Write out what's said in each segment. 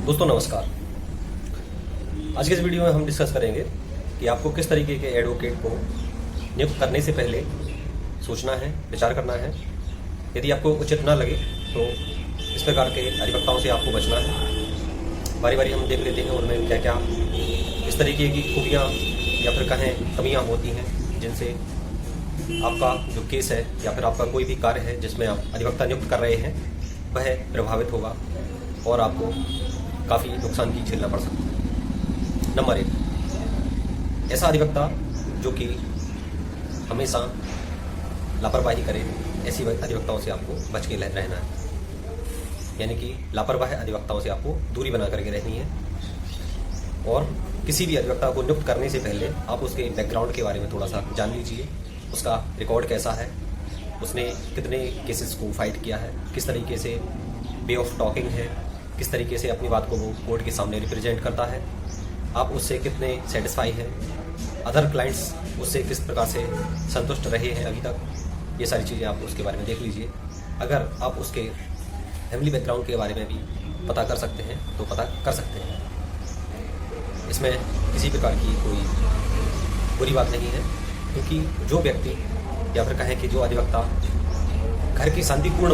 दोस्तों नमस्कार। आज के इस वीडियो में हम डिस्कस करेंगे कि आपको किस तरीके के एडवोकेट को नियुक्त करने से पहले सोचना है, विचार करना है। यदि आपको उचित ना लगे तो इस प्रकार के अधिवक्ताओं से आपको बचना है। बारी बारी हम देख लेते हैं उनमें क्या क्या इस तरीके की खूबियाँ या फिर कहें कमियाँ होती हैं जिनसे आपका जो केस है या फिर आपका कोई भी कार्य है जिसमें आप अधिवक्ता नियुक्त कर रहे हैं वह प्रभावित होगा और आपको काफ़ी नुकसान की झेलना पड़ सकता है। नंबर 1, ऐसा अधिवक्ता जो कि हमेशा लापरवाही करे, ऐसी अधिवक्ताओं से आपको बच के रहना है। यानी कि लापरवाह अधिवक्ताओं से आपको दूरी बना करके रहनी है। और किसी भी अधिवक्ता को नियुक्त करने से पहले आप उसके बैकग्राउंड के बारे में थोड़ा सा जान लीजिए। उसका रिकॉर्ड कैसा है, उसने कितने केसेस को फाइट किया है, किस तरीके से वे ऑफ टॉकिंग है, किस तरीके से अपनी बात को वो कोर्ट के सामने रिप्रेजेंट करता है, आप उससे कितने सेटिस्फाई हैं, अदर क्लाइंट्स उससे किस प्रकार से संतुष्ट रहे हैं अभी तक। ये सारी चीज़ें आप उसके बारे में देख लीजिए। अगर आप उसके फैमिली बैकग्राउंड के बारे में भी पता कर सकते हैं तो पता कर सकते हैं। इसमें किसी प्रकार की कोई बुरी बात नहीं है, क्योंकि जो व्यक्ति या फिर कहें कि जो अधिवक्ता घर की शांतिपूर्ण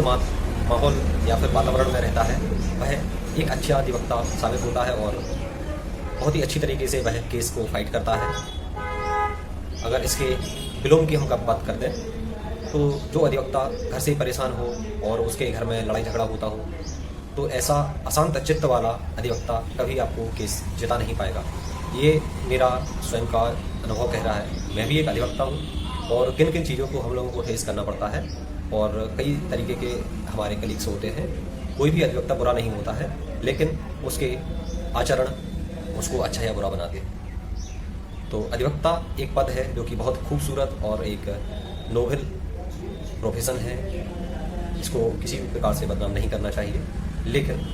माहौल या फिर वातावरण में रहता है वह एक अच्छा अधिवक्ता साबित होता है और बहुत ही अच्छी तरीके से वह केस को फाइट करता है। अगर इसके विलोम की हम बात करते हैं तो जो अधिवक्ता घर से परेशान हो और उसके घर में लड़ाई झगड़ा होता हो तो ऐसा अशांत चित्त वाला अधिवक्ता कभी आपको केस जिता नहीं पाएगा। ये मेरा स्वयं का अनुभव कह रहा है। मैं भी एक अधिवक्ता हूँ और किन किन चीज़ों को हम लोगों को फेस करना पड़ता है और कई तरीके के हमारे कलीग्स होते हैं। कोई भी अधिवक्ता बुरा नहीं होता है, लेकिन उसके आचरण उसको अच्छा या बुरा बनाते हैं। तो अधिवक्ता एक पद है जो कि बहुत खूबसूरत और एक नोबेल प्रोफेशन है। इसको किसी भी प्रकार से बदनाम नहीं करना चाहिए, लेकिन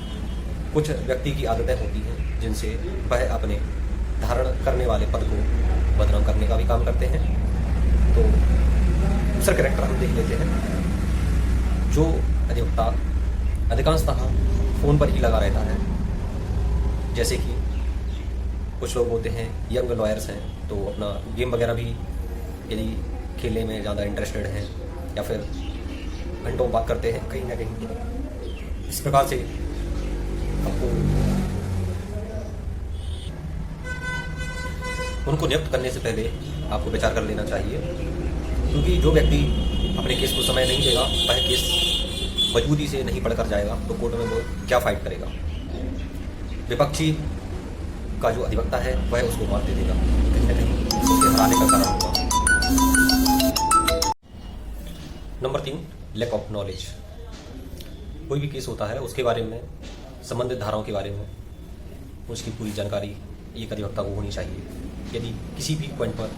कुछ व्यक्ति की आदतें होती हैं जिनसे वह अपने धारण करने वाले पद को बदनाम करने का भी काम करते हैं। तो दूसरा कैरेक्टर हम देख लेते हैं। जो अधिवक्ता अधिकांशतः फ़ोन पर ही लगा रहता है, जैसे कि कुछ लोग होते हैं यंग लॉयर्स हैं तो अपना गेम वगैरह भी यदि खेलने में ज़्यादा इंटरेस्टेड हैं या फिर घंटों बात करते हैं कहीं ना कहीं। इस प्रकार से आपको उनको नियुक्त करने से पहले आपको विचार कर लेना चाहिए, क्योंकि जो व्यक्ति अपने केस को समय नहीं देगा वह केस मजबूती से नहीं पढ़कर जाएगा तो कोर्ट में वो क्या फाइट करेगा। विपक्षी का जो अधिवक्ता है वह उसको मार दे देगा, कहीं ना कहीं उसके हराने का कारण होगा। Number 3, lack of knowledge. कोई भी केस होता है उसके बारे में, संबंधित धाराओं के बारे में उसकी पूरी जानकारी एक अधिवक्ता को होनी चाहिए। यदि किसी भी पॉइंट पर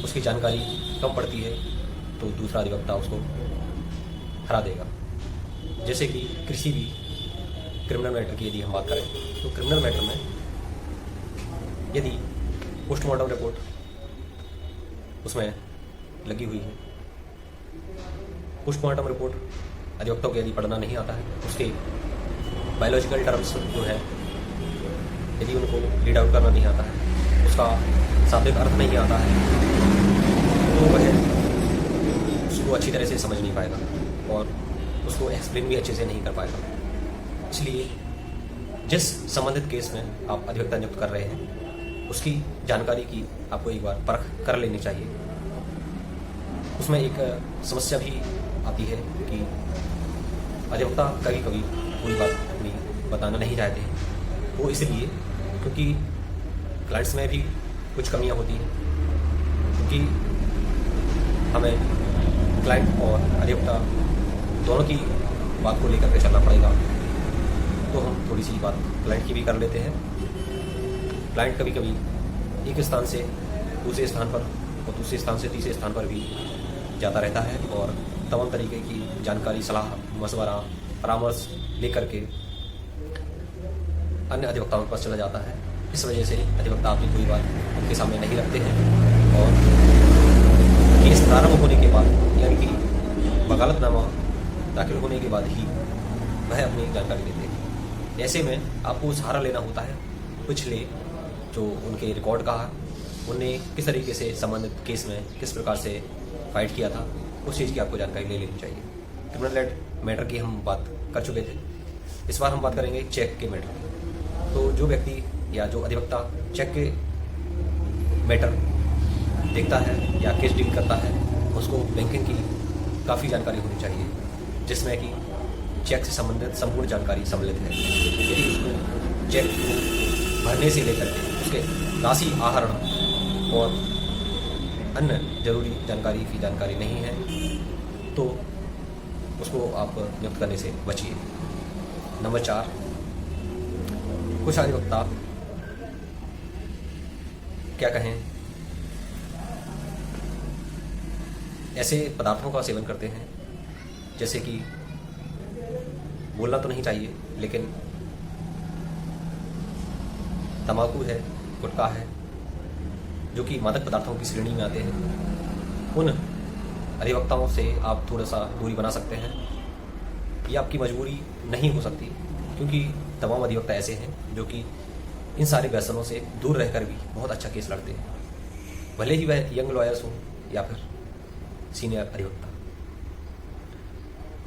उसकी जानकारी कम पड़ती है तो दूसरा अधिवक्ता उसको हरा देगा। जैसे कि किसी भी क्रिमिनल मैटर की यदि हम बात करें तो क्रिमिनल मैटर में यदि पोस्टमार्टम रिपोर्ट उसमें लगी हुई है, पोस्टमार्टम रिपोर्ट अधिवक्ता को यदि पढ़ना नहीं आता है, उसके बायोलॉजिकल टर्म्स जो है यदि उनको रीड आउट करना नहीं आता है, उसका शाब्दिक अर्थ नहीं आता है, तो वह उसको अच्छी तरह से समझ नहीं पाएगा और उसको एक्सप्लेन भी अच्छे से नहीं कर पाएगा। इसलिए जिस संबंधित केस में आप अधिवक्ता नियुक्त कर रहे हैं उसकी जानकारी की आपको एक बार परख कर लेनी चाहिए। उसमें एक समस्या भी आती है कि अधिवक्ता कभी कभी पूरी बात अपनी बताना नहीं चाहते हैं। वो इसलिए क्योंकि क्लाइंट्स में भी कुछ कमियां होती हैं, क्योंकि हमें क्लाइंट और अधिवक्ता दोनों की बात को लेकर के चलना पड़ेगा। तो हम थोड़ी सी बात क्लाइंट की भी कर लेते हैं। क्लाइंट कभी कभी एक स्थान से दूसरे स्थान पर और दूसरे स्थान से तीसरे स्थान पर भी जाता रहता है और तमाम तरीके की जानकारी, सलाह, मशवरा, परामर्श लेकर के अन्य अधिवक्ताओं के पास चला जाता है। इस वजह से अधिवक्ता अपनी कोई बात उनके सामने नहीं रखते हैं और केस प्रारंभ होने के बाद यानी कि वकालतनामा दाखिल होने के बाद ही वह अपनी जानकारी देते हैं। ऐसे में आपको सहारा लेना होता है पिछले जो उनके रिकॉर्ड का है, उनने किस तरीके से संबंधित केस में किस प्रकार से फाइट किया था, उस चीज़ की आपको जानकारी ले लेनी चाहिए। क्रिमिनल मैटर की हम बात कर चुके थे, इस बार हम बात करेंगे चेक के मैटर की। तो जो व्यक्ति या जो अधिवक्ता चेक के मैटर देखता है या केस डील करता है, उसको बैंकिंग की काफ़ी जानकारी होनी चाहिए, जिसमें कि चेक से संबंधित संपूर्ण जानकारी सम्मिलित है। यदि उसको चेक को भरने से लेकर के उसके राशि आहरण और अन्य जरूरी जानकारी की जानकारी नहीं है तो उसको आप नियुक्त करने से बचिए। नंबर 4, कुछ अधिवक्ता क्या कहें ऐसे पदार्थों का सेवन करते हैं, जैसे कि बोलना तो नहीं चाहिए लेकिन तंबाकू है, गुटखा है, जो कि मादक पदार्थों की श्रेणी में आते हैं। उन अधिवक्ताओं से आप थोड़ा सा दूरी बना सकते हैं। ये आपकी मजबूरी नहीं हो सकती, क्योंकि तमाम अधिवक्ता ऐसे हैं जो कि इन सारे व्यसनों से दूर रहकर भी बहुत अच्छा केस लड़ते हैं, भले ही वह यंग लॉयर्स हों या फिर सीनियर अधिवक्ता।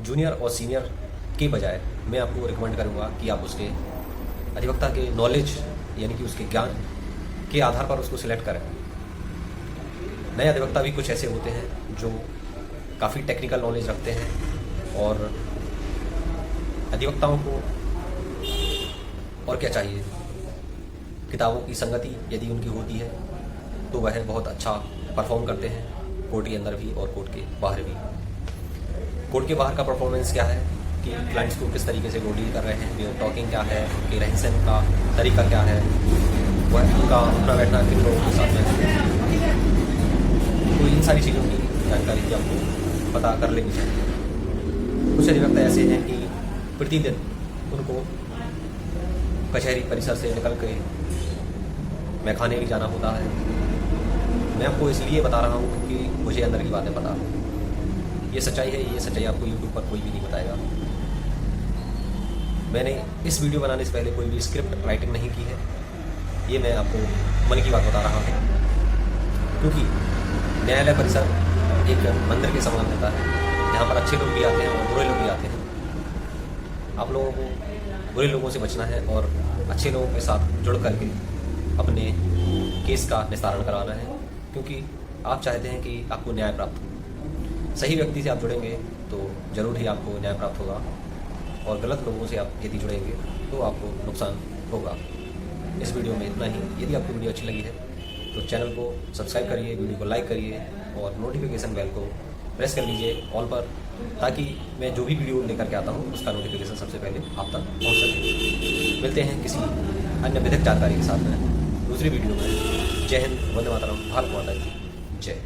जूनियर और सीनियर के बजाय मैं आपको रिकमेंड करूंगा कि आप उसके अधिवक्ता के नॉलेज यानी कि उसके ज्ञान के आधार पर उसको सिलेक्ट करें। नए अधिवक्ता भी कुछ ऐसे होते हैं जो काफ़ी टेक्निकल नॉलेज रखते हैं, और अधिवक्ताओं को और क्या चाहिए, किताबों की संगति यदि उनकी होती है तो वह बहुत अच्छा परफॉर्म करते हैं, कोर्ट के अंदर भी और कोर्ट के बाहर भी। कोर्ट के बाहर का परफॉर्मेंस क्या है कि क्लाइंट्स को किस तरीके से वो डील कर रहे हैं, वे टॉकिंग क्या है, उनके रहन सहन का तरीका क्या है, वह उनका उठना बैठना किन लोगों के साथ में, तो इन सारी चीज़ों की जानकारी की आपको पता कर लेनी चाहिए। कुछ अधिवक्ता ऐसे हैं कि प्रतिदिन उनको कचहरी परिसर से निकल के मैखाने भी जाना होता है। मैं आपको इसलिए बता रहा हूँ क्योंकि मुझे अंदर की बातें पता है। ये सच्चाई है, ये सच्चाई आपको यूट्यूब पर कोई भी नहीं बताएगा। मैंने इस वीडियो बनाने से पहले कोई भी स्क्रिप्ट राइटिंग नहीं की है, ये मैं आपको मन की बात बता रहा हूँ, क्योंकि न्यायालय परिसर एक मंदिर के समान रहता है, जहाँ पर अच्छे लोग भी आते हैं और बुरे लोग भी आते हैं। आप लोगों को बुरे लोगों से बचना है और अच्छे लोगों के साथ जुड़ करके अपने केस का निस्तारण कराना है, क्योंकि आप चाहते हैं कि आपको न्याय प्राप्त हो। सही व्यक्ति से आप जुड़ेंगे तो जरूर ही आपको न्याय प्राप्त होगा, और गलत लोगों से आप यदि जुड़ेंगे तो आपको नुकसान होगा। इस वीडियो में इतना ही। यदि आपको वीडियो अच्छी लगी है तो चैनल को सब्सक्राइब करिए, वीडियो को लाइक करिए और नोटिफिकेशन बेल को प्रेस कर लीजिए ऑल पर, ताकि मैं जो भी वीडियो लेकर के आता हूँ उसका नोटिफिकेशन सबसे पहले आप तक पहुँच सके। मिलते हैं किसी अन्य विधिक जानकारी के साथ में दूसरी वीडियो में। जय हिंद, वंदे मातरम, भारत माता की जय।